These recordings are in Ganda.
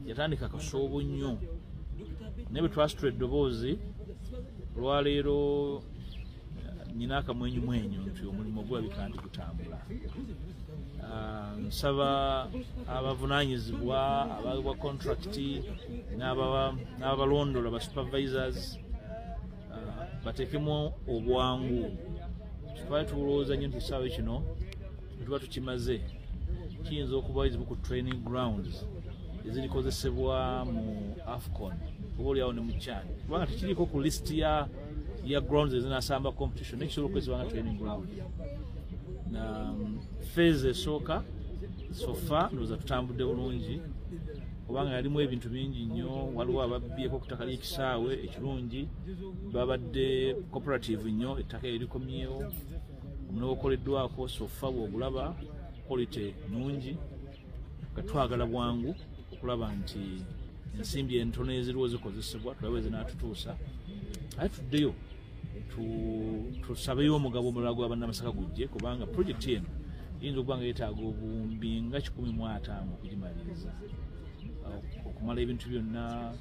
yatandika kasoobo nnyo naye bwe twasitula eddoboozi olwaleero nina akamwenyumwenyu nti omulimu gulabika nti gutambula. Nsaba abavunaanyizibwa abagwa contracti n'abalondola ba supervisors bateekemu obwangu. Twali tulowooza nnyo nti kisaawe kino tuba tukimaze kiyinza okuba ezimu ku training grounds ezirikozesebwa mu AFCON oba oliawo ne mu CHAN kubanga tekiriiko ku list ya grounds ezinasamba competition nekisobola okwezibwa nga training ground. Phase esooka sofa ndowooza tutambudde bulungi kubanga yalimu ebintu bingi nnyo. Waliwo ababbyeko ku ttaka ly'ekisaawe ekirungi, babadde cooperative nnyo, ettaka eririkomyewo, omulimu ogukoleddwako sofa bw'ogulaba quality nnungi. Katwagala bwangu okulaba nti ensimbi entono eziriwo zikozesebwa tulabe zinaatutuusa. Aye tuddeyo tusabeyo omugabo omulala gwa bannamasaka gujje kubanga projekiti eno yinza okuba nga yeetaaga obuwumbi nga 150 okugimaliriza, okumala ebintu byonna,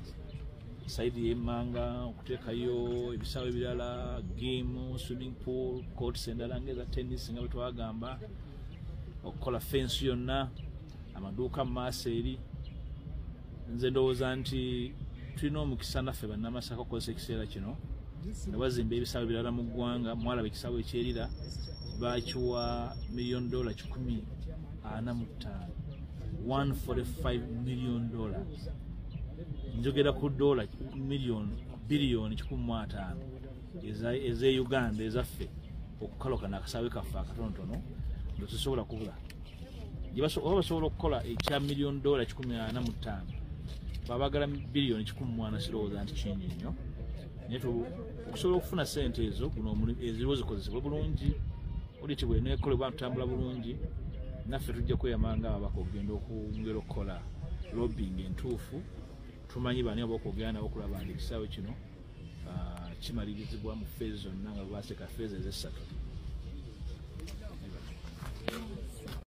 saidi y'emmanga, okuteekayo ebisaawe ebirala, game, swimming pool, courts endala ng'eza tennis nga bwe twagamba, okukola fensi yonna, amaduuka mu maaso eri. Nze ndowooza nti tulina omukisa naffe bannamasaka okukozesa ekiseera kino ne bazimba ebisaawe ebirala mu ggwanga. Mwalaba ekisaawe ekyerira baakiwa $145 million, $145 million. Njogera ku $1 billion 15 eze Uganda ezaffe okukalokana akasaawe kaffe akatonotono nga tusobola kubula. Oba basobola okukola ekya $1 million 15 babagala billion 14 sirowooza nti kingi nnyo. Naye okusobola okufuna ssente ezo eziriwo zikozesebwe bulungi, audit bw'eneekolebwa ntambula bulungi, naffe tujja kweyamanga ababaka okugenda okwongera okukola lobbying entuufu. Tumanyi bani abokwogera nabo okulaba nti ekisaawe kino kimalirizibwa mu feezi zonna nga bwe baaseka feezi ez'essatu.